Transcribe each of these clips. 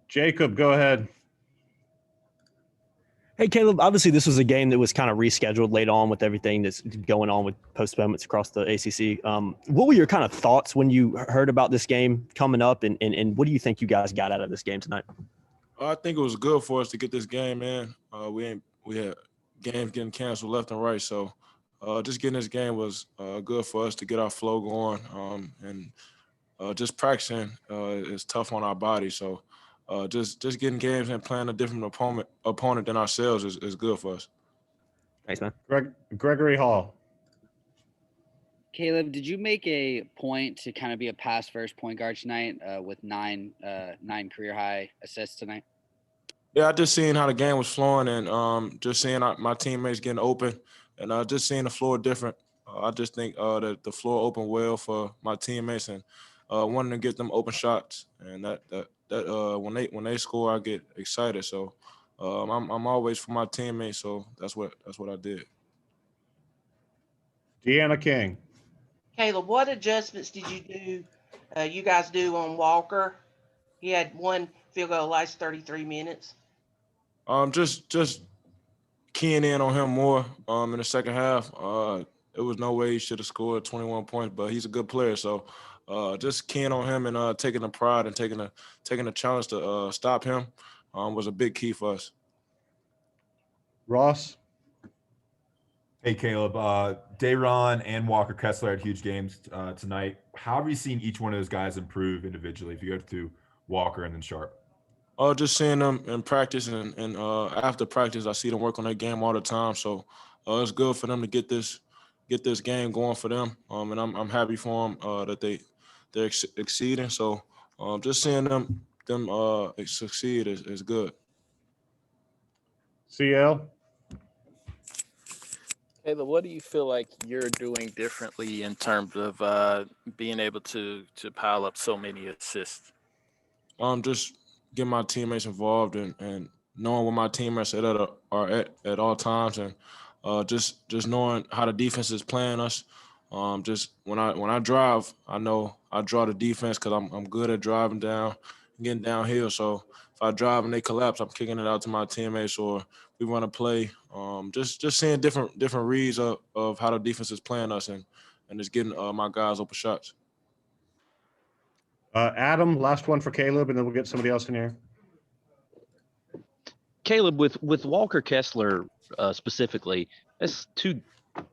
Jacob, go ahead. Hey, Caleb, obviously this was a game that was kind of rescheduled late on with everything that's going on with postponements across the ACC. What were your kind of thoughts when you heard about this game coming up, and what do you think you guys got out of this game tonight? I think it was good for us to get this game in. We had games getting canceled left and right, so just getting this game was good for us to get our flow going. And just practicing is tough on our body, so just getting games and playing a different opponent than ourselves is good for us. Thanks, man. Gregory Hall. Caleb, did you make a point to kind of be a pass-first point guard tonight with nine career-high assists tonight? Yeah, I just seeing how the game was flowing and just seeing my teammates getting open and just seeing the floor different. I just think that the floor opened well for my teammates and wanting to get them open shots. And that when they score, I get excited. So I'm always for my teammates. So that's what I did. Deanna King. Caleb, what adjustments did you guys do on Walker? He had one field goal last 33 minutes. Just keying in on him more in the second half. There was no way he should have scored 21 points, but he's a good player. So just keying on him and taking the pride and taking the challenge to stop him was a big key for us. Ross. Hey, Caleb. Dayron and Walker Kessler had huge games tonight. How have you seen each one of those guys improve individually if you go through Walker and then Sharp? Just seeing them in practice and after practice, I see them work on their game all the time. So it's good for them to get this game going for them. And I'm happy for them that they're exceeding. So just seeing them succeed is good. CL. Caleb, what do you feel like you're doing differently in terms of being able to pile up so many assists? Just get my teammates involved and knowing where my teammates are at all times, and just knowing how the defense is playing us. Just when I drive, I know I draw the defense because I'm good at driving down, getting downhill. So if I drive and they collapse, I'm kicking it out to my teammates, or we run a play. Just seeing different reads of how the defense is playing us and just getting my guys open shots. Adam, last one for Caleb, and then we'll get somebody else in here. Caleb, with Walker Kessler specifically, that's two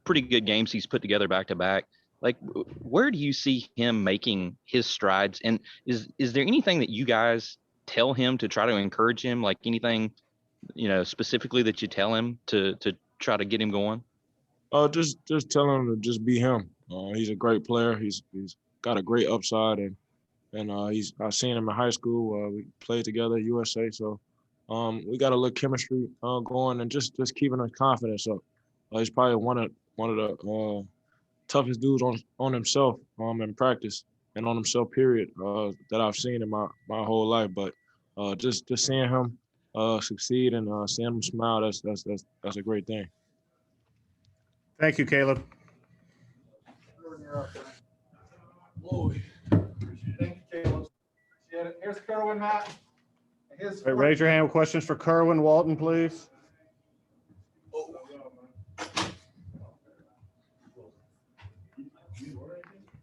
pretty good games he's put together back to back. Like, where do you see him making his strides? And is there anything that you guys tell him to try to encourage him? Like anything, specifically that you tell him to try to get him going? Just tell him to just be him. He's a great player. He's got a great upside, and I've seen him in high school. We played together at USA, so we got a little chemistry going, and just keeping his confidence up. He's probably one of the toughest dudes on himself in practice and on himself, period, that I've seen in my whole life. But just seeing him succeed and seeing him smile, that's a great thing. Thank you, Caleb. Thank you, Caleb. Appreciate it. Here's Kerwin, Matt. Right, raise your hand with questions for Kerwin Walton, please.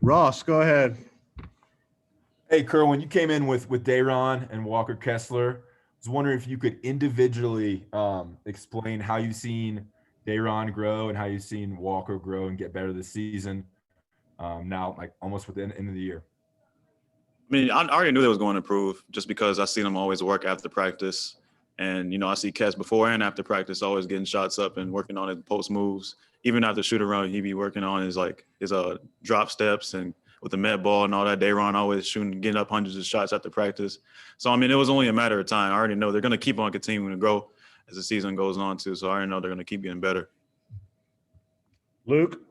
Ross, go ahead. Hey, Kerwin, you came in with Dayron and Walker Kessler. I was wondering if you could individually explain how you've seen Dayron grow and how you've seen Walker grow and get better this season. Now, like almost within the end of the year. I mean, I already knew they was going to improve just because I seen them always work after practice. And, I see Kess before and after practice always getting shots up and working on his post moves. Even after shoot around, he be working on his drop steps and with the med ball and all that. Dayron always getting up hundreds of shots after practice. So, I mean, it was only a matter of time. I already know they're going to keep on continuing to grow as the season goes on too. So I already know they're going to keep getting better. Luke?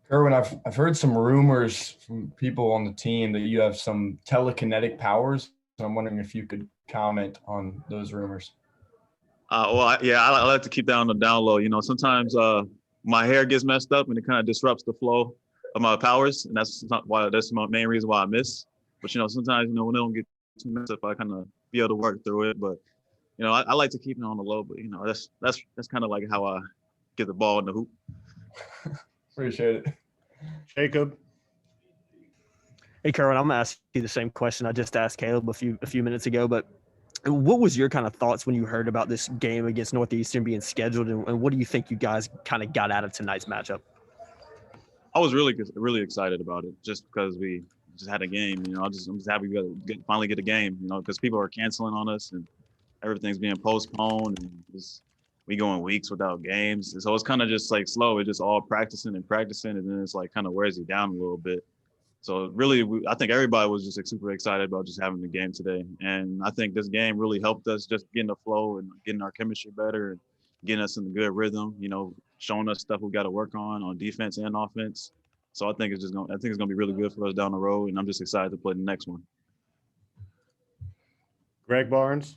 Kerwin, I've heard some rumors from people on the team that you have some telekinetic powers. So I'm wondering if you could comment on those rumors. I like to keep that on the down low. Sometimes my hair gets messed up and it kind of disrupts the flow of my powers, and that's my main reason why I miss. But sometimes when they don't get too messed up, I kind of be able to work through it. But I like to keep it on the low. But that's kind of like how I get the ball in the hoop. Appreciate it. Jacob. Hey, Kerwin, I'm gonna ask you the same question I just asked Caleb a few minutes ago. But what was your kind of thoughts when you heard about this game against Northeastern being scheduled, and what do you think you guys kind of got out of tonight's matchup? I was really excited about it just because we just had a game. I'm just happy we finally get a game. Because people are canceling on us and everything's being postponed, and we going weeks without games. So it's kind of just like slow. It's just all practicing, and then it's like kind of wears you down a little bit. So really, I think everybody was just like super excited about just having the game today. And I think this game really helped us just getting the flow and getting our chemistry better and getting us in a good rhythm, showing us stuff we got to work on defense and offense. So I think it's going to be really good for us down the road. And I'm just excited to play the next one. Greg Barnes.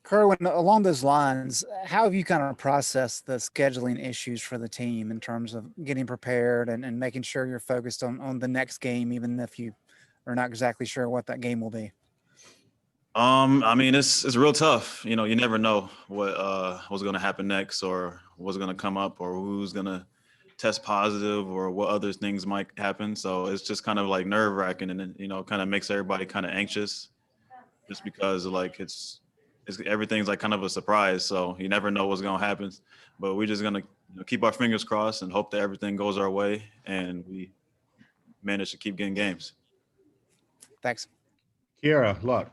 Kerwin, along those lines, how have you kind of processed the scheduling issues for the team in terms of getting prepared and making sure you're focused on the next game, even if you are not exactly sure what that game will be? I mean, it's real tough. You never know what's going to happen next, or what's going to come up, or who's going to test positive, or what other things might happen. So it's just kind of like nerve wracking, and kind of makes everybody kind of anxious, just because everything's like kind of a surprise. So you never know what's going to happen, but we're just going to keep our fingers crossed and hope that everything goes our way and we manage to keep getting games. Thanks. Kiera, luck.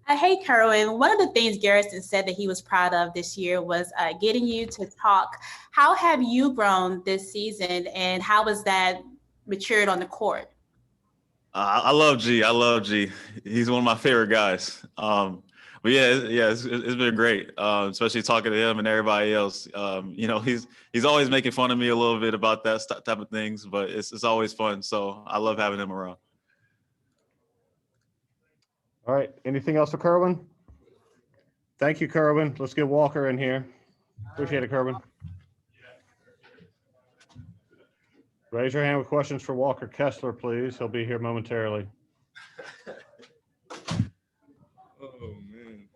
Hey, Kerwin, one of the things Garrison said that he was proud of this year was getting you to talk. How have you grown this season, and how has that matured on the court? I love G. He's one of my favorite guys. But it's been great, especially talking to him and everybody else. He's always making fun of me a little bit about that type of things, but it's always fun. So I love having him around. All right. Anything else for Kerwin? Thank you, Kerwin. Let's get Walker in here. Appreciate it, Kerwin. Raise your hand with questions for Walker Kessler, please. He'll be here momentarily. Oh, man.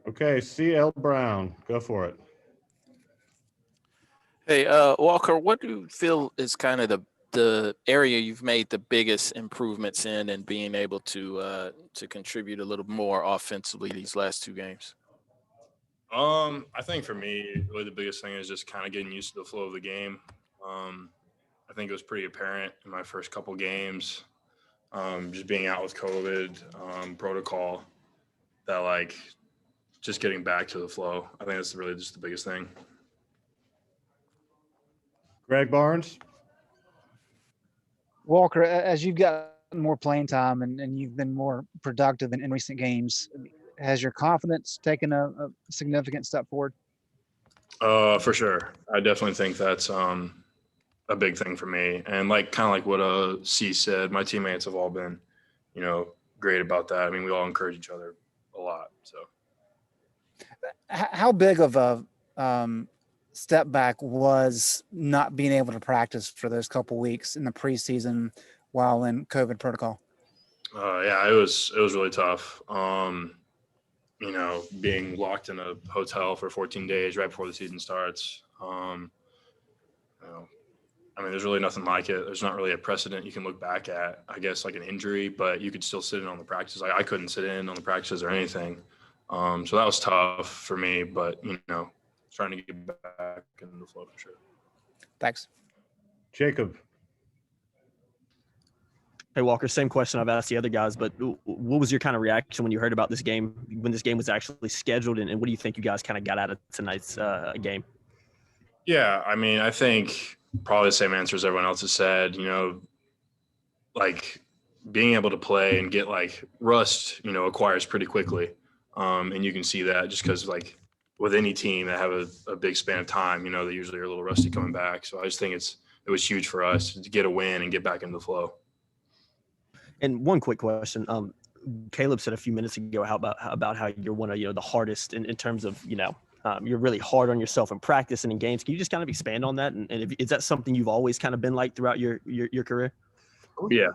Okay, CL Brown, go for it. Hey, Walker, what do you feel is kind of the area you've made the biggest improvements in and being able to contribute a little more offensively these last two games? I think for me, really the biggest thing is just kind of getting used to the flow of the game. I think it was pretty apparent in my first couple games, just being out with COVID protocol, that like just getting back to the flow. I think that's really just the biggest thing. Greg Barnes. Walker, as you've got more playing time and you've been more productive in recent games, has your confidence taken a significant step forward? For sure. I definitely think that's a big thing for me. And kind of like what C said, my teammates have all been, great about that. I mean, we all encourage each other a lot. So how big of a step back was not being able to practice for those couple weeks in the preseason while in COVID protocol? Yeah, it was really tough. Being locked in a hotel for 14 days right before the season starts. There's really nothing like it. There's not really a precedent you can look back at, I guess, like an injury, but you could still sit in on the practice. I couldn't sit in on the practices or anything. So that was tough for me, but, trying to get back into the flow for sure. Thanks. Jacob. Hey, Walker, same question I've asked the other guys, but what was your kind of reaction when you heard about this game, when this game was actually scheduled, and what do you think you guys kind of got out of tonight's game? Yeah, I think probably the same answer as everyone else has said. Being able to play and get rust, acquires pretty quickly. And you can see that just because with any team that have a big span of time, they usually are a little rusty coming back. So I just think it was huge for us to get a win and get back into the flow. And one quick question. Caleb said a few minutes ago about how you're one of the hardest in terms of you're really hard on yourself in practice and in games. Can you just kind of expand on that? And is that something you've always kind of been like throughout your career? Yeah.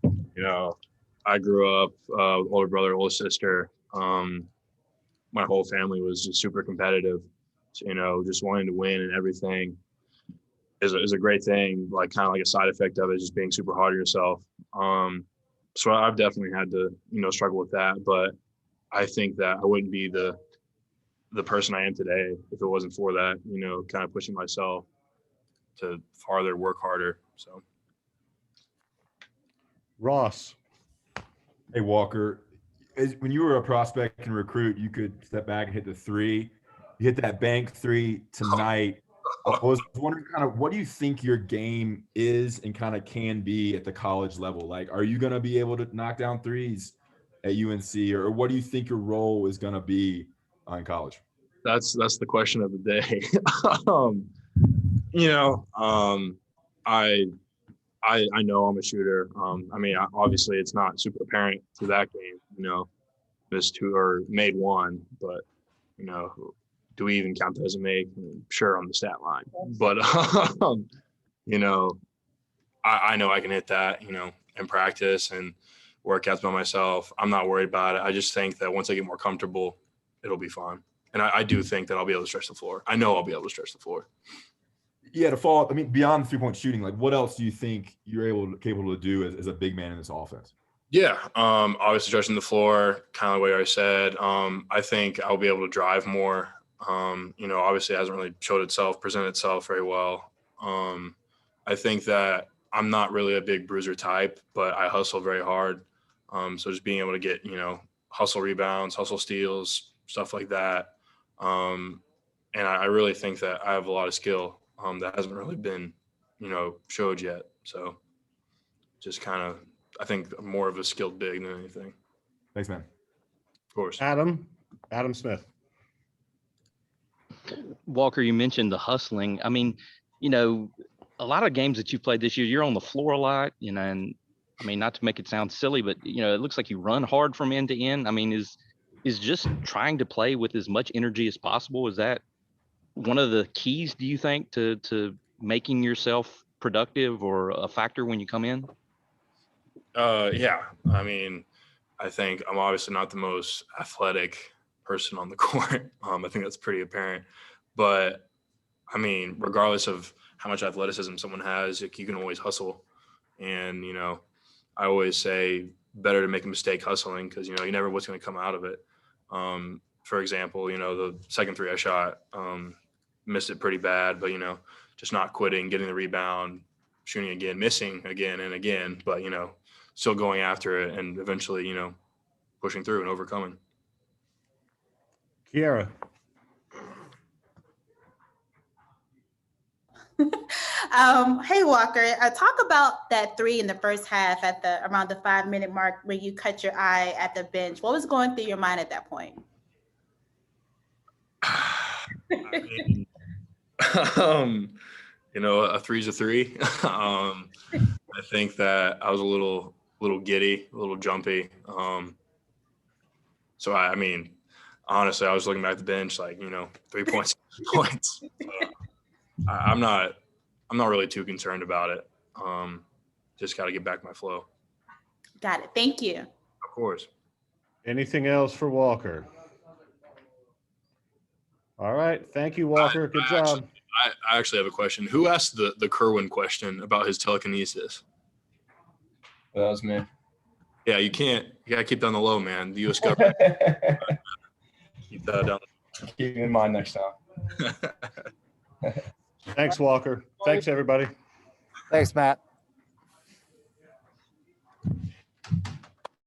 You know, I grew up with older brother, older sister. My whole family was just super competitive. So, you know, just wanting to win and everything is a great thing. Like kind of like a side effect of it, just being super hard on yourself. So I've definitely had to, you know, struggle with that. But I think that I wouldn't be the person I am today if it wasn't for that, you know, kind of pushing myself to farther, work harder. So. Ross. Hey, Walker, when you were a prospect and recruit, you could step back and hit the three. You hit that bank three tonight. I was wondering kind of what do you think your game is and kind of can be at the college level? Like, are you going to be able to knock down threes at UNC, or what do you think your role is going to be in college? That's the question of the day. You know, I know I'm a shooter. I mean, obviously it's not super apparent to that game, you know, missed two or made one, but you know, do we even count that as a make? Sure, on the stat line, but you know, I know I can hit that, you know, in practice and workouts by myself. I'm not worried about it. I just think that once I get more comfortable, it'll be fine. And I do think that I'll be able to stretch the floor. I know I'll be able to stretch the floor. Yeah, to follow up, I mean, beyond 3-point shooting, like what else do you think you're capable to do as a big man in this offense? Yeah, obviously stretching the floor, kind of the way I said. I think I'll be able to drive more. You know, obviously it hasn't really presented itself very well. I think that I'm not really a big bruiser type, but I hustle very hard. So just being able to get, you know, hustle rebounds, hustle steals, stuff like that. And I really think that I have a lot of skill that hasn't really been, you know, showed yet. So just kind of, I think more of a skilled big than anything. Thanks, man. Of course. Adam Smith. Walker, you mentioned the hustling. I mean, you know, a lot of games that you played this year, you're on the floor a lot, you know, and I mean, not to make it sound silly, but you know, it looks like you run hard from end to end. I mean, is just trying to play with as much energy as possible, is that one of the keys, do you think, to making yourself productive or a factor when you come in? Yeah. I mean, I think I'm obviously not the most athletic person on the court. I think that's pretty apparent. But I mean, regardless of how much athleticism someone has, you can always hustle. And, you know, I always say better to make a mistake hustling because, you know, you never know what's going to come out of it. For example, you know, the second three I shot, missed it pretty bad, but, you know, just not quitting, getting the rebound, shooting again, missing again and again, but, you know, still going after it and eventually, you know, pushing through and overcoming. Kiara. Hey Walker, talk about that three in the first half at around the 5-minute mark where you cut your eye at the bench. What was going through your mind at that point? I mean, you know, a three's a three. I think that I was a little giddy, a little jumpy. So I mean, honestly, I was looking back at the bench, like, you know, 3 points, points. I'm not really too concerned about it. Just got to get back my flow. Got it. Thank you. Of course. Anything else for Walker? All right. Thank you, Walker. Good job. I actually have a question. Who asked the Kerwin question about his telekinesis? That was me. Yeah, you gotta keep that on the low, man. The US government. Keep that down. Keep it in mind next time. Thanks, Walker. Thanks, everybody. Thanks, Matt.